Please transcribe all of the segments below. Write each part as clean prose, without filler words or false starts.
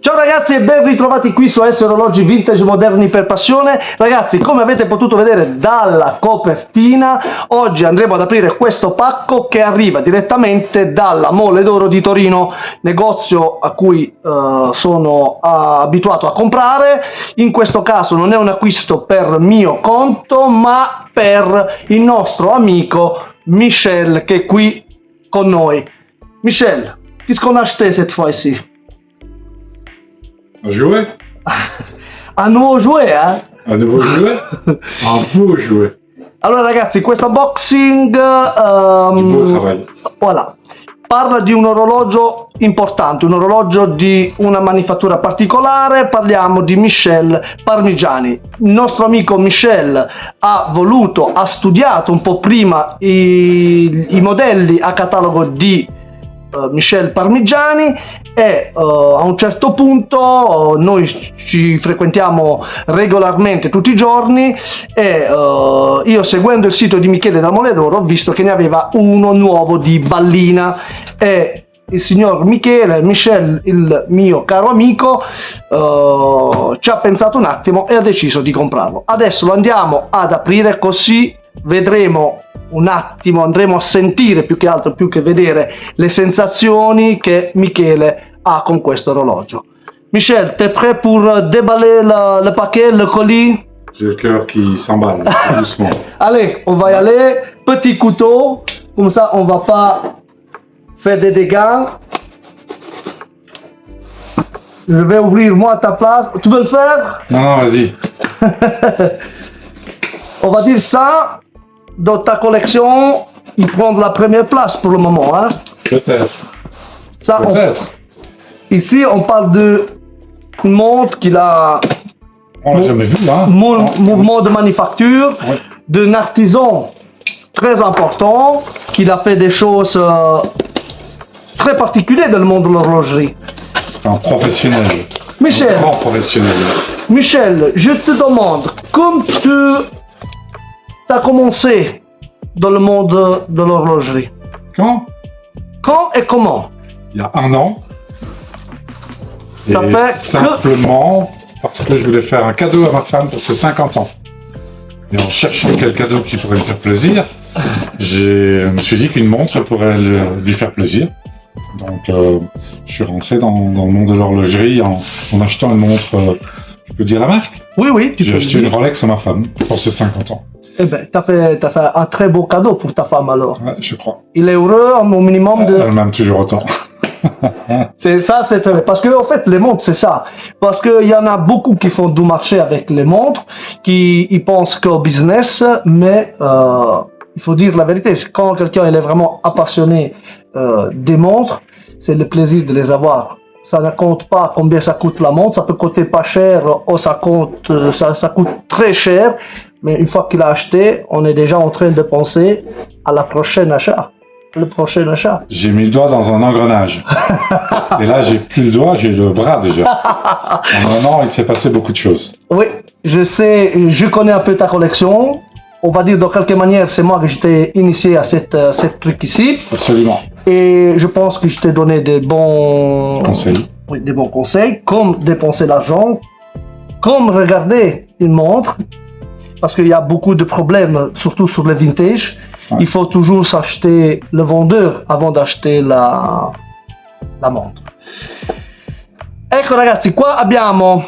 Ciao ragazzi e ben ritrovati qui su S Orologi Vintage Moderni per Passione. Ragazzi, come avete potuto vedere dalla copertina, oggi andremo ad aprire questo pacco che arriva direttamente dalla Mole d'Oro di Torino, negozio a cui sono abituato a comprare. In questo caso non è un acquisto per mio conto, ma per il nostro amico Michel che è qui con noi. Michel, qu'est-ce qu'on a acheté cette fois-ci? Un jouet? Un nouveau jouet, hein? Un nouveau jouet? Un beau jouet. Allora ragazzi, questo unboxing Du beau travail. voilà, parla di un orologio importante, un orologio di una manifattura particolare. Parliamo di Michel Parmigiani. Il nostro amico Michel ha studiato un po' prima i modelli a catalogo di Michel Parmigiani e a un certo punto noi ci frequentiamo regolarmente tutti i giorni e io, seguendo il sito di Michele da Mole d'Oro, ho visto che ne aveva uno nuovo di Ballina e il signor Michel, il mio caro amico, ci ha pensato un attimo e ha deciso di comprarlo. Adesso lo andiamo ad aprire, così vedremo un attimo, andremo a sentire più che altro, più che vedere, le sensazioni che Michele ha con questo orologio. Michel, t'es prêt pour déballer le paquet, le colis? J'ai le cœur qui s'emballe, doucement. Allez, on va y aller. Petit couteau, comme ça on va pas faire des dégâts. Je vais ouvrir moi à ta place. Tu veux le faire? Non, vas-y. On va dire ça. Dans ta collection, il prend la première place pour le moment, hein? Peut-être. Ça, Peut-être. Ici, on parle de une montre qu'il a. On l'a jamais vu, hein? Mouvement de manufacture, Oui. d'un artisan très important, qu'il a fait des choses très particulières dans le monde de l'horlogerie. C'est un professionnel. Michel. Un grand professionnel. Michel, je te demande, comme tu as commencé dans le monde de l'horlogerie, quand et comment? Il y a 1 an. Ça Et fait simplement parce que je voulais faire un cadeau à ma femme pour ses 50 ans. Et en cherchant quel cadeau qui pourrait lui faire plaisir, je me suis dit qu'une montre pourrait lui faire plaisir. Donc je suis rentré dans le monde de l'horlogerie en achetant une montre, je peux dire la marque? Oui, tu J'ai peux acheté le une dire. Rolex à ma femme pour ses 50 ans. Eh ben, t'as fait un très beau cadeau pour ta femme alors. Ouais, je crois. Il est heureux au minimum de... Elle m'aime toujours autant. C'est ça, c'est vrai. Parce que en fait, les montres, c'est ça. Parce qu'il y en a beaucoup qui font du marché avec les montres, qui ils pensent qu'au business, mais il faut dire la vérité. Quand quelqu'un il est vraiment passionné des montres, c'est le plaisir de les avoir. Ça ne compte pas combien ça coûte la montre, ça peut coûter pas cher ou ça coûte très cher, mais une fois qu'il a acheté, on est déjà en train de penser à la prochaine achat. Le prochain achat. J'ai mis le doigt dans un engrenage. Et là, j'ai plus le doigt, j'ai le bras déjà. En 1 an, il s'est passé beaucoup de choses. Oui, je sais, je connais un peu ta collection. On va dire de quelque manière, c'est moi que je t'ai initié à cette truc ici. Absolument. Et je pense que je t'ai donné des bons Conseil. Oui, des bons conseils, comme dépenser l'argent, comme regarder une montre, parce qu'il y a beaucoup de problèmes, surtout sur le vintage. Ouais. Il faut toujours s'acheter le vendeur avant d'acheter la montre. Ecco ragazzi, qua abbiamo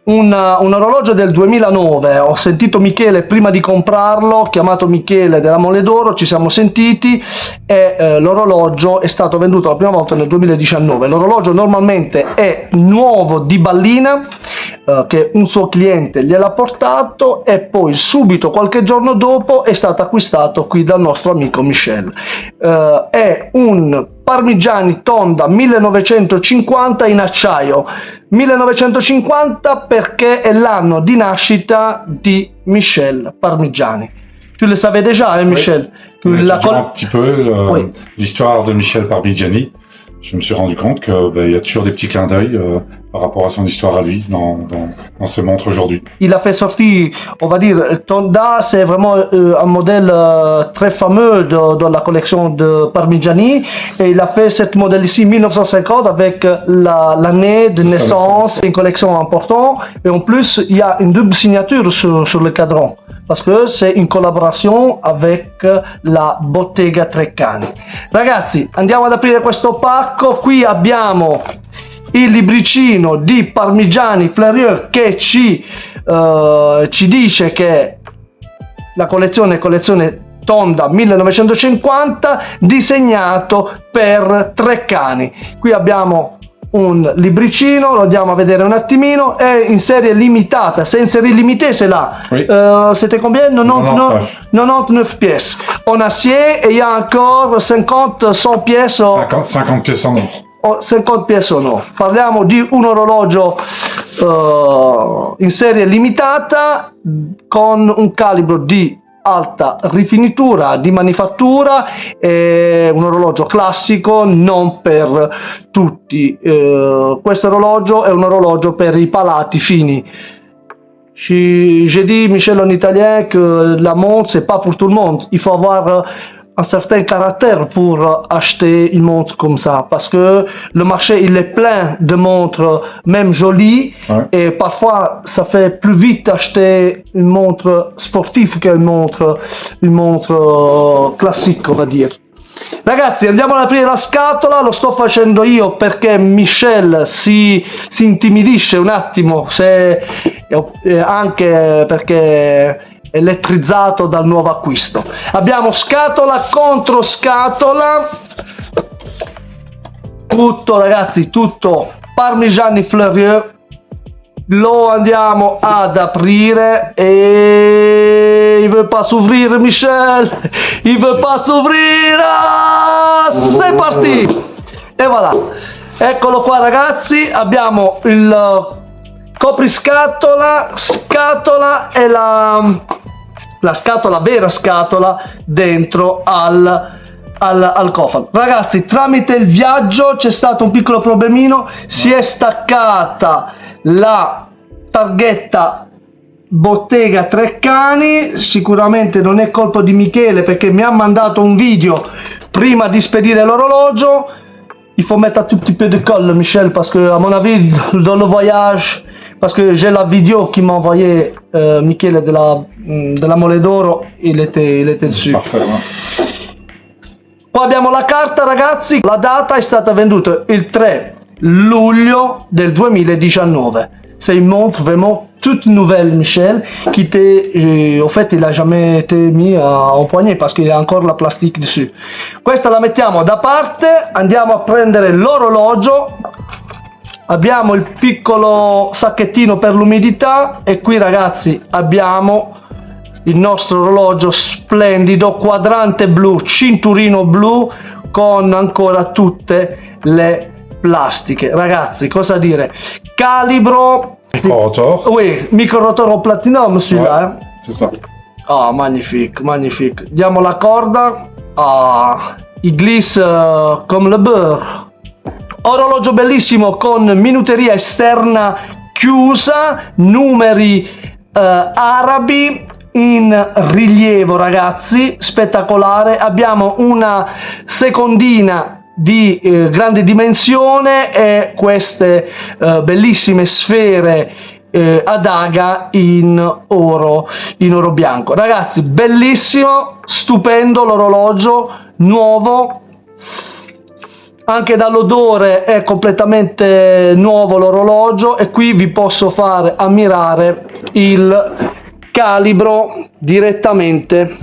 un orologio del 2009. Ho sentito Michele prima di comprarlo, ho chiamato Michele della Mole d'Oro, ci siamo sentiti e l'orologio è stato venduto la prima volta nel 2019. L'orologio normalmente è nuovo di Ballina, che un suo cliente gliel'ha portato e poi subito qualche giorno dopo è stato acquistato qui dal nostro amico Michel. È un Parmigiani Tonda 1950 in acciaio. 1950 perché è l'anno di nascita di Michel Parmigiani. Tu le savais déjà, hein, Michel? Oui. Un petit peu l'histoire de Michel Parmigiani. je me suis rendu compte qu'il y a toujours des petits clins d'œil par rapport à son histoire à lui dans ses montres aujourd'hui. Il a fait sortir, on va dire, Tonda, c'est vraiment un modèle très fameux dans la collection de Parmigiani, et il a fait cette modèle ici 1950 avec l'année de naissance, c'est une collection importante, et en plus il y a une double signature sur le cadran, parce que c'est une collaboration avec la Bottega Treccani. Ragazzi, andiamo ad aprire questo pacco. Qui abbiamo il libricino di Parmigiani Fleurieu che ci dice che la collezione è collezione Tonda 1950, disegnato per Treccani. Qui abbiamo un libricino, lo andiamo a vedere un attimino, è in serie limitata, c'est une série limitée, c'est là. Oui. C'était combien? 99 pièces en acier, et il y a encore 50-100 pièces 50 pièces en or. 50 pièces en or. Parliamo di un orologio in serie limitata con un calibro di alta rifinitura, di manifattura, un orologio classico, non per tutti. Questo orologio è un orologio per i palati fini. J'ai dit, Michel, en italien, que la montre, c'est pas pour tout le monde. Il faut avoir un certain caractère pour acheter une montre comme ça, parce que le marché il est plein de montres même jolies, ouais. Et parfois ça fait plus vite acheter une montre sportive qu'une montre classique, on va dire. Ragazzi, andiamo ad aprire la scatola. Lo sto facendo io perché Michel si intimidisce un attimo, anche perché elettrizzato dal nuovo acquisto. Abbiamo scatola contro scatola, tutto, ragazzi, tutto Parmigiani Fleurieu. Lo andiamo ad aprire e il veut pas s'ouvrir, Michel, il veut pas s'ouvrir. C'est parti, e voilà, eccolo qua, ragazzi. Abbiamo il copriscatola, scatola e la scatola, vera scatola, dentro al cofano. Ragazzi, tramite il viaggio c'è stato un piccolo problemino, si è staccata la targhetta Bottega Treccani. Sicuramente non è colpa di Michele, perché mi ha mandato un video prima di spedire l'orologio. Il faut mettre un tout petit peu de colle, Michel, parce que à mon avis dans le voyage, parce que j'ai la vidéo qui m'a envoyé Michele della Mole d'Oro, il était dessus. Parfait, ouais. Poi abbiamo la carta, ragazzi. La data è stata venduta il 3 luglio del 2019. C'est une montre vraiment toute nouvelle, Michel, qui était, en fait, il n'a jamais été mis en poignée parce qu'il y a encore la plastique dessus. Questa la mettiamo da parte, andiamo a prendere l'orologio. Abbiamo il piccolo sacchettino per l'umidità e qui, ragazzi, abbiamo il nostro orologio splendido, quadrante blu, cinturino blu, con ancora tutte le plastiche. Ragazzi, cosa dire? Calibro. Micro-rotor. Oui, micro-rotor au platinum, celui-là. Ouais, c'est ça. Ah, magnifique, magnifique. Diamo la corda. Ah, il glisse come le beurre. Orologio bellissimo con minuteria esterna chiusa, numeri arabi in rilievo, ragazzi, spettacolare. Abbiamo una secondina di grande dimensione e queste bellissime sfere ad aga in oro bianco. Ragazzi, bellissimo, stupendo l'orologio, nuovo. Anche dall'odore è completamente nuovo l'orologio, e qui vi posso fare ammirare il calibro direttamente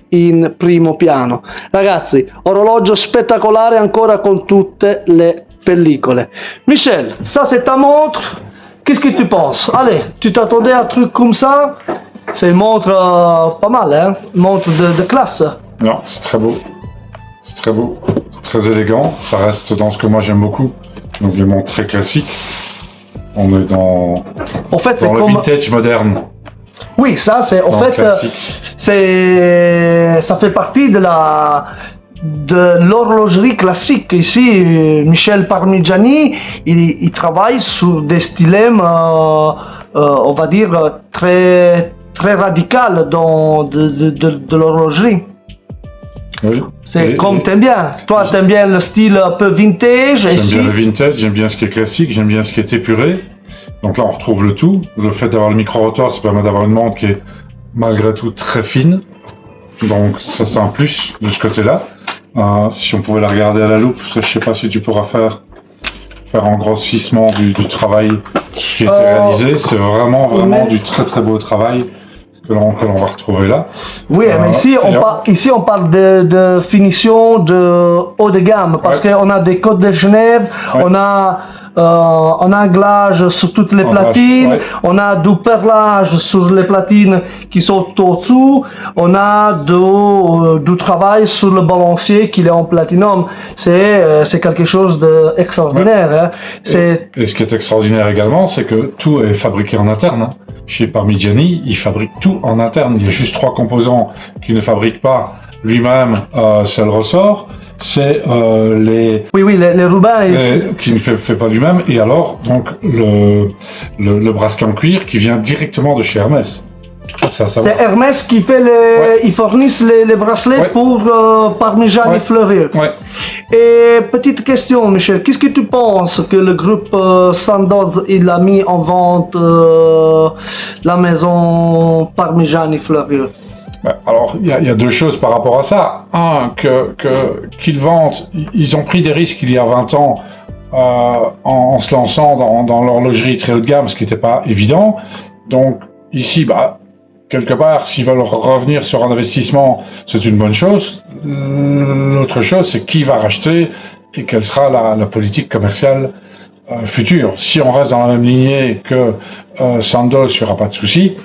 in primo piano. Ragazzi, orologio spettacolare ancora con tutte le pellicole. Michel, ça c'est ta montre. Qu'est-ce que tu penses? Allez, tu t'attendais à un truc comme ça? C'est une montre pas mal, hein? Une montre de classe. Non, c'est très beau. C'est très beau, c'est très élégant, ça reste dans ce que moi j'aime beaucoup, donc les montres très classiques. On est dans le comme... vintage moderne. Oui, ça c'est en fait ça fait partie de de l'horlogerie classique. Ici, Michel Parmigiani, il travaille sur des stylèmes, on va dire, très, très radical de l'horlogerie. Oui. C'est comme t'aimes bien. Toi, t'aimes bien le style un peu vintage. J'aime bien le vintage, j'aime bien ce qui est classique, j'aime bien ce qui est épuré. Donc là, on retrouve le tout. Le fait d'avoir le micro-rotor, ça permet d'avoir une montre qui est malgré tout très fine. Donc ça, c'est un plus de ce côté-là. Si on pouvait la regarder à la loupe, ça, je sais pas si tu pourras faire un grossissement du travail qui a été réalisé. C'est vraiment du très très beau travail que l'on va retrouver là. Oui, mais ici on parle de finition de haut de gamme, parce qu'on a des codes de Genève, on a un anglage sur toutes les platines, on a du perlage sur les platines qui sont au-dessous, on a du travail sur le balancier qui est en platinum. C'est quelque chose d'extraordinaire. Et ce qui est extraordinaire également, c'est que tout est fabriqué en interne. Chez Parmigiani, il fabrique tout en interne. Il y a juste 3 composants qu'il ne fabrique pas lui-même, c'est le ressort. C'est les rubans qui ne fait pas lui-même, et alors donc le bracelet en cuir qui vient directement de chez Hermès. C'est Hermès qui fait ils fournissent les bracelets pour Parmigiani Fleury. Et petite question, Michel, qu'est-ce que tu penses que le groupe Sandoz il a mis en vente la maison Parmigiani Fleury? Alors, il y a 2 choses par rapport à ça. Un, qu'ils vendent, ils ont pris des risques il y a 20 ans en se lançant dans l'horlogerie très haut de gamme, ce qui n'était pas évident. Donc, ici, quelque part, s'ils veulent revenir sur un investissement, c'est une bonne chose. L'autre chose, c'est qui va racheter et quelle sera la politique commerciale future. Si on reste dans la même lignée que Sandoz, il n'y aura pas de souci.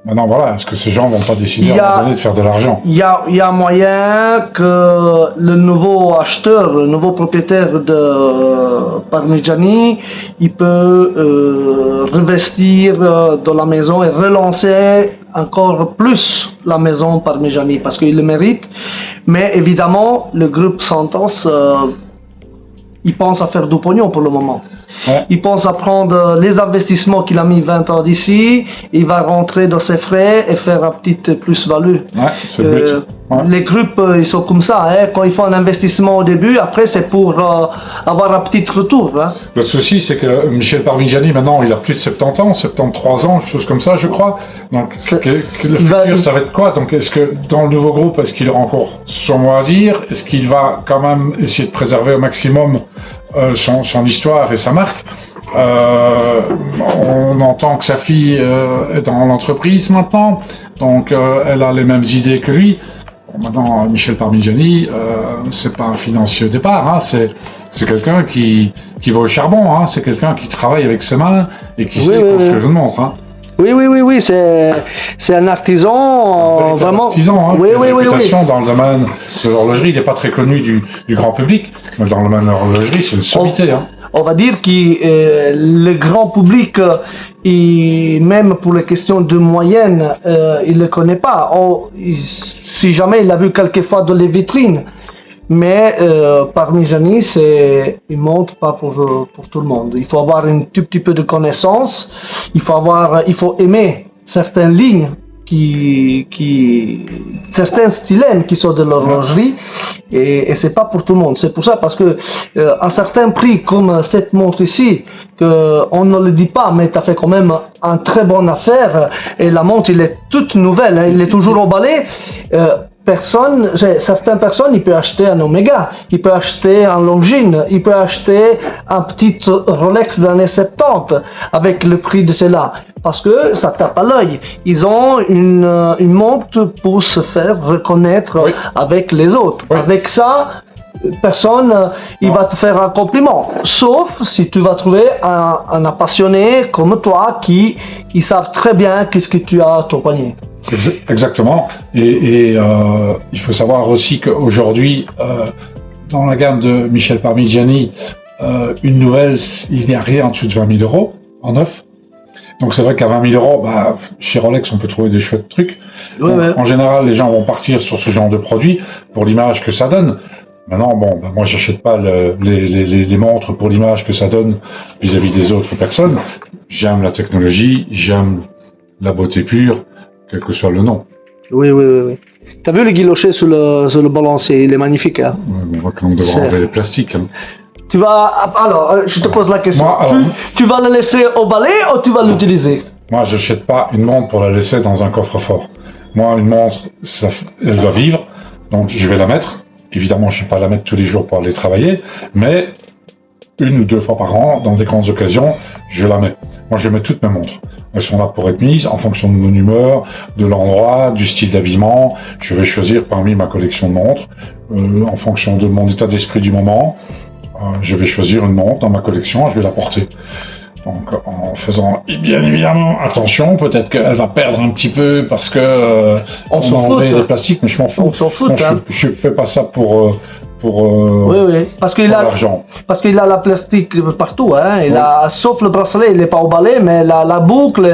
Maintenant, voilà, est-ce que ces gens vont pas décider à un moment donné de faire de l'argent? Il y a moyen que le nouveau acheteur, le nouveau propriétaire de Parmigiani, il peut revestir dans la maison et relancer encore plus la maison Parmigiani parce qu'il le mérite. Mais évidemment, le groupe Sandoz, il pense à faire du pognon pour le moment. Il pense à prendre les investissements qu'il a mis 20 ans d'ici, il va rentrer dans ses frais et faire un petit plus-value. C'est le but. Les groupes, ils sont comme ça, quand ils font un investissement au début, après c'est pour avoir un petit retour. Le souci, c'est que Michel Parmigiani, maintenant, il a plus de 70 ans, 73 ans, quelque chose comme ça, je crois. Donc, le futur, ça va être quoi? Donc, est-ce que dans le nouveau groupe, est-ce qu'il aura encore son mot à dire? Est-ce qu'il va quand même essayer de préserver au maximum son histoire et sa marque? On entend que sa fille est dans l'entreprise maintenant, donc elle a les mêmes idées que lui. Maintenant, Michel Parmigiani, c'est pas un financier au départ, c'est quelqu'un qui va au charbon, c'est quelqu'un qui travaille avec ses mains et qui sait construire une montre. Oui, c'est un artisan, vraiment. Artisan, dans le domaine de l'horlogerie, il n'est pas très connu du grand public, mais dans le domaine de l'horlogerie, c'est une sommité. On va dire que le grand public, et même pour les questions de moyenne, il ne le connaît pas. Si jamais il l'a vu quelquefois dans les vitrines. Mais Parmigiani, il montre pas pour tout le monde. Il faut avoir un tout petit peu de connaissance. Il faut aimer certaines lignes certains stylèmes qui sont de l'horlogerie et c'est pas pour tout le monde. C'est pour ça parce que un certain prix comme cette montre ici, que on ne le dit pas, mais tu as fait quand même un très bonne affaire et la montre elle est toute nouvelle, il est toujours emballé. Certaines personnes, il peut acheter un Omega, il peut acheter un Longines, il peut acheter un petit Rolex des années 70 avec le prix de cela, parce que ça tape à l'œil. Ils ont une montre pour se faire reconnaître avec les autres. Avec ça, personne il va te faire un compliment, sauf si tu vas trouver un passionné comme toi qui savent très bien qu'est-ce que tu as à ton poignet. Exactement, et il faut savoir aussi qu'aujourd'hui, dans la gamme de Michel Parmigiani, une nouvelle, il n'y a rien en dessous de 20 000 € en neuf, Donc c'est vrai qu'à 20 000 euros, bah, chez Rolex, on peut trouver des chouettes trucs. Ouais, Donc, ouais. en général, les gens vont partir sur ce genre de produit pour l'image que ça donne. Maintenant, bon, bah, moi, j'achète pas les montres pour l'image que ça donne vis-à-vis des autres personnes. J'aime la technologie, j'aime la beauté pure, quel que soit le nom. Oui, oui, oui, oui. T'as vu le guillocher sur le balancier, il est magnifique. Hein? On va quand même devoir C'est- enlever les plastiques. Hein. Tu vas. Alors, je te pose la question. Moi, alors- Tu vas le laisser au balai ou tu vas l'utiliser? Moi, j'achète pas une montre pour la laisser dans un coffre-fort. Moi, une montre, elle doit vivre, donc je vais la mettre. Évidemment, je ne vais pas la mettre tous les jours pour aller travailler, mais 1 ou 2 fois par an, dans des grandes occasions, je la mets. Moi, je mets toutes mes montres. Elles sont là pour être mises en fonction de mon humeur, de l'endroit, du style d'habillement. Je vais choisir parmi ma collection de montres, en fonction de mon état d'esprit du moment. Je vais choisir une montre dans ma collection et je vais la porter. Donc, en faisant bien évidemment attention, peut-être qu'elle va perdre un petit peu parce que On s'en a fout, enlevé hein. les plastiques, mais je m'en fous. On s'en fout, Non, hein. je fais pas ça pour Oui, oui. Parce qu'il pour a, l'argent. parce qu'il a la plastique partout. Hein. Oui. Sauf le bracelet, il n'est pas au balai, mais la boucle,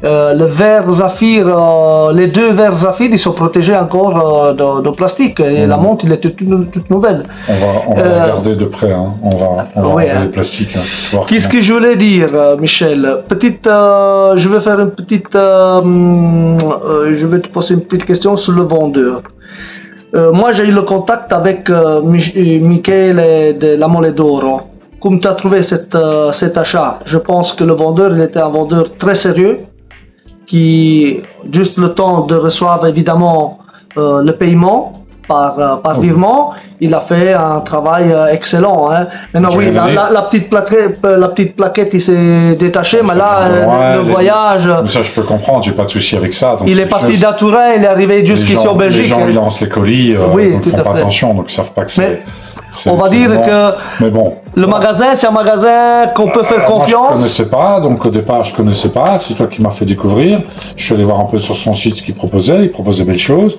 le verre Zafir, les 2 verres Zafir, ils sont protégés encore de plastique. Et la montre, il est toute nouvelle. On va regarder de près. Hein. On va Oui, enlever hein. les plastiques. Hein. Voir Qu'est-ce comment- que je voulais dire, Michel? Je vais faire une petite. Je vais te poser une petite question sur le vendeur. Moi, j'ai eu le contact avec Michele de La Mole d'Oro. Comme tu as trouvé cet achat, je pense que le vendeur, il était un vendeur très sérieux, qui, juste le temps de recevoir évidemment le paiement par virement, il a fait un travail excellent. Hein. Maintenant, J'ai oui, regardé. la petite plaquette, il s'est détaché, mais là, Ouais, le voyage, Mais ça, je peux comprendre. J'ai pas de souci avec ça. Donc, il est c'est parti chose- d'Aturin, il est arrivé les jusqu'ici gens- en Belgique. Les gens, ils lancent les colis. Oui, donc tout ils font à pas fait. attention, donc ils savent pas que Mais c'est. on va c'est dire bon. que Mais bon. le magasin, c'est un magasin qu'on peut faire Moi, je confiance. connaissais pas, donc au départ, je connaissais pas. C'est toi qui m'as fait découvrir. Je suis allé voir un peu sur son site ce qu'il proposait. Il proposait belles choses.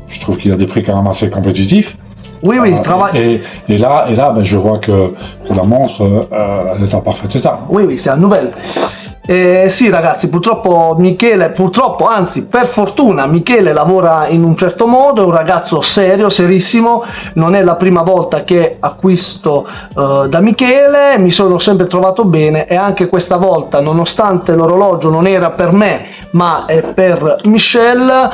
Je trouve qu'il a des prix quand même assez compétitifs. Oui, oui, il travaille. Et là, ben, je vois que la montre, elle est en parfait état. Oui, oui, c'est una nouvelle. Sì, ragazzi, purtroppo Michele, anzi, per fortuna Michele lavora in un certo modo, è un ragazzo serio, serissimo, non è la prima volta che acquisto da Michele, mi sono sempre trovato bene e anche questa volta, nonostante l'orologio non era per me, ma è per Michel,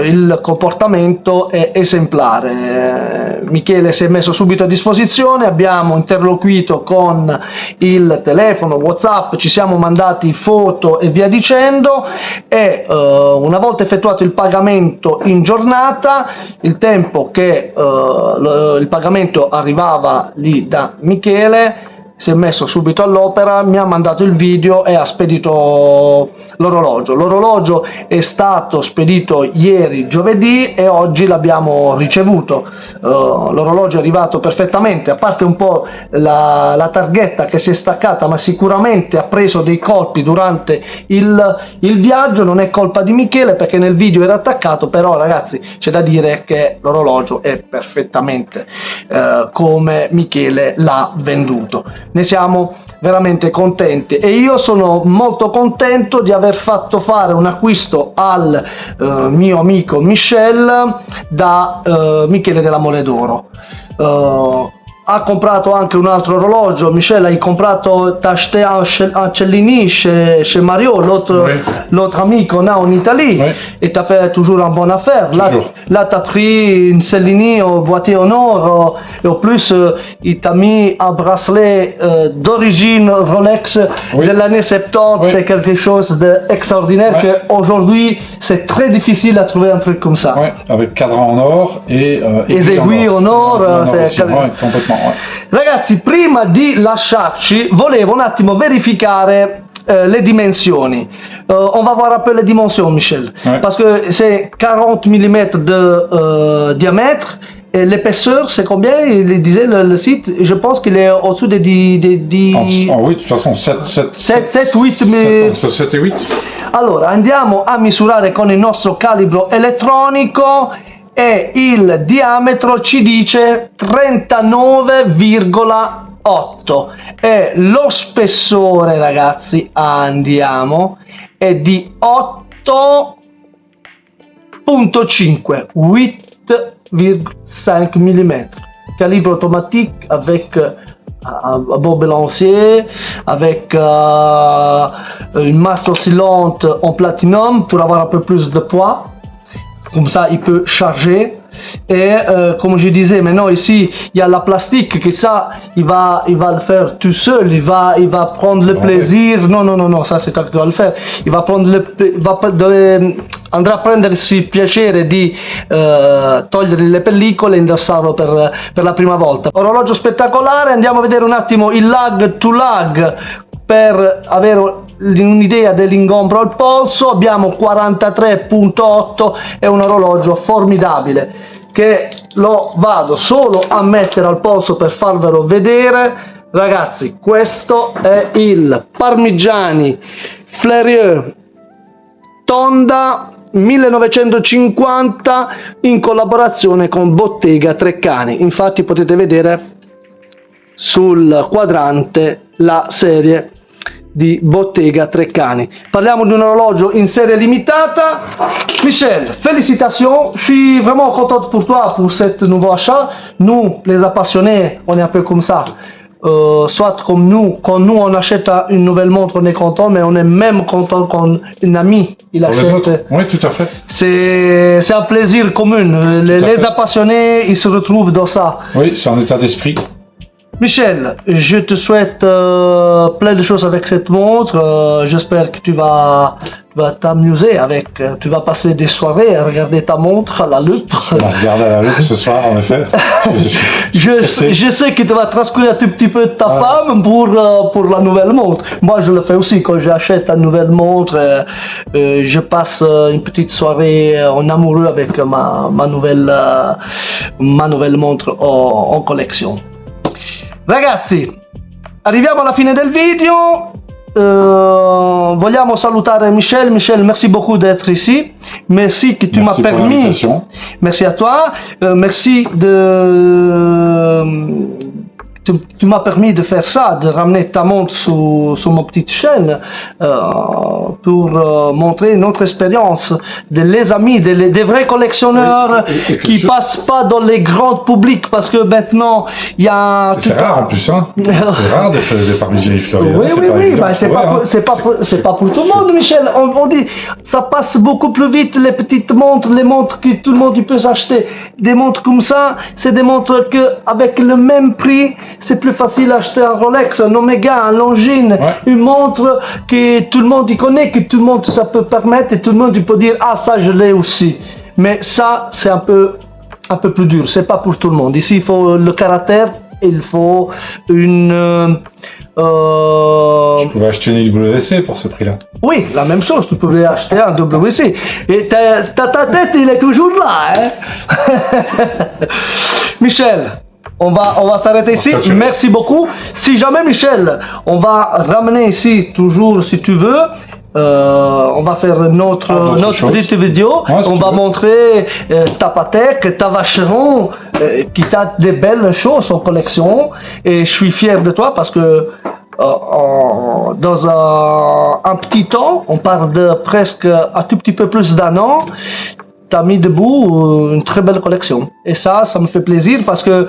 il comportamento è esemplare. Michele si è messo subito a disposizione, abbiamo interloquito con il telefono, WhatsApp, ci siamo mandati foto e via dicendo e una volta effettuato il pagamento in giornata, il tempo che il pagamento arrivava lì da Michele, si è messo subito all'opera, mi ha mandato il video e ha spedito l'orologio. L'orologio è stato spedito ieri giovedì e oggi l'abbiamo ricevuto. L'orologio è arrivato perfettamente, a parte un po' la targhetta che si è staccata, ma sicuramente ha preso dei colpi durante il viaggio. Non è colpa di Michele perché nel video era attaccato, però ragazzi c'è da dire che l'orologio è perfettamente come Michele l'ha venduto. Ne siamo veramente contenti e io sono molto contento di aver fatto fare un acquisto al mio amico Michel da Michele della Mole d'Oro. Ha comprato anche un altro orologio. Michel, hai comprato, t'as acheté un Cellini chez Mario, l'autre ami qu'on a en Italie, Oui. et t'as fait toujours une bonne affaire. Toujours. Là t'as pris une Cellini au boîtier en or, et en plus il t'a mis un bracelet d'origine Rolex Oui. de l'année 70. Oui. C'est quelque chose d'extraordinaire Ouais. qu'aujourd'hui c'est très difficile à trouver un truc comme ça. Ouais, avec cadran en or et aiguilles en or, c'est aussi. Ouais, complètement. Ouais. Ragazzi, prima di lasciarci, volevo un attimo verificare les dimensioni. On va voir un peu les dimensions, Michel. Ouais. Parce que c'est 40 mm de diamètre. Et l'épaisseur, c'est combien? Il disait le site. Je pense qu'il est au-dessous des 10. Oui, de toute façon, 7, 8 mais... entre 7 et 8. Allora, andiamo a misurare con il nostro calibro elettronico e il diametro ci dice 39,1 8 e lo spessore, ragazzi, andiamo, è di 8.5, 8,5 mm, calibre automatique avec un beau balancier, avec une masse oscillante en platinum pour avoir un peu plus de poids, comme ça il peut charger. Et comme je disais, maintenant ici il y a la plastique, que ça il va le faire tout seul, il va prendre le plaisir. No, ça c'est toi che dois le faire. Il va prendre andrà a prendersi il piacere di togliere le pellicole e indossarlo per la prima volta. Orologio spettacolare, andiamo a vedere un attimo il lag to lag per avere un'idea dell'ingombro al polso. Abbiamo 43.8, è un orologio formidabile che lo vado solo a mettere al polso per farvelo vedere. Ragazzi, questo è il Parmigiani Fleurieu Tonda 1950 in collaborazione con Bottega Treccani. Infatti potete vedere sul quadrante la serie di Bottega Treccani. Parliamo di un orologio in serie limitata. Michel, félicitations, je suis vraiment content pour toi pour cet nouveau achat. Nous, les passionnés, on est un peu comme ça. Soit comme nous, quand nous on achète une nouvelle montre, on est content, mais on est même content quand un ami il achète. Oui, tout à fait. C'est un plaisir commun. Les passionnés, ils se retrouvent dans ça. Oui, c'est un état d'esprit. Michel, je te souhaite plein de choses avec cette montre. J'espère que tu vas t'amuser avec. Tu vas passer des soirées à regarder ta montre à la loupe. On va regarder à la loupe ce soir, en effet. Je sais que tu vas transcurer un tout petit peu de ta femme pour la nouvelle montre. Moi, je le fais aussi. Quand j'achète une nouvelle montre, je passe une petite soirée en amoureux avec ma nouvelle montre en collection. Ragazzi, arriviamo alla fine del video. Vogliamo salutare Michel. Michel, merci beaucoup d'être ici. Merci que tu m'as permis. Merci à toi. Merci tu m'as permis de faire ça, de ramener ta montre sur ma petite chaîne pour montrer notre expérience des amis, des vrais collectionneurs qui passent pas dans les grands publics, parce que maintenant il y a. C'est rare en plus, hein. C'est rare de faire des Parmigiani Fleurieu. Oui, bah, c'est pas pour tout le monde, Michel. On dit ça passe beaucoup plus vite, les petites montres, les montres que tout le monde peut s'acheter. Des montres comme ça, c'est des montres que avec le même prix, c'est plus facile d'acheter un Rolex, un Omega, un Longines, une montre que tout le monde y connaît, que tout le monde ça peut permettre et tout le monde peut dire ah ça je l'ai aussi. Mais ça c'est un peu plus dur, c'est pas pour tout le monde. Ici il faut le caractère, il faut une. Tu pouvais acheter une WC pour ce prix-là. Oui, la même chose, tu pouvais acheter un WC. Et ta tête, il est toujours là, hein. Michel, on va s'arrêter ici. Merci beaucoup. Si jamais, Michel, on va ramener ici, toujours si tu veux, on va faire notre petite vidéo. On va montrer ta Patek, ta Vacheron, qui t'a des belles choses en collection. Et je suis fier de toi parce que dans un petit temps, on parle de presque un tout petit peu plus d'un an, tu as mis debout une très belle collection. Et ça me fait plaisir parce que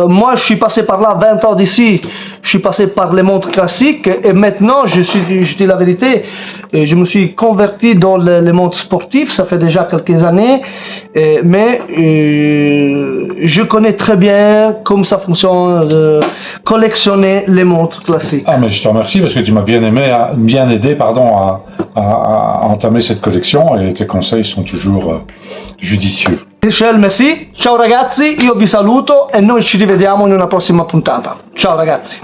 moi, je suis passé par là 20 ans d'ici, je suis passé par les montres classiques et maintenant, je dis la vérité, je me suis converti dans les montres sportives, ça fait déjà quelques années, mais je connais très bien comment ça fonctionne de collectionner les montres classiques. Ah, mais je te remercie parce que tu m'as bien aidé à entamer cette collection et tes conseils sont toujours judicieux. Michel, merci. Ciao ragazzi, io vi saluto e noi ci rivediamo in una prossima puntata. Ciao ragazzi.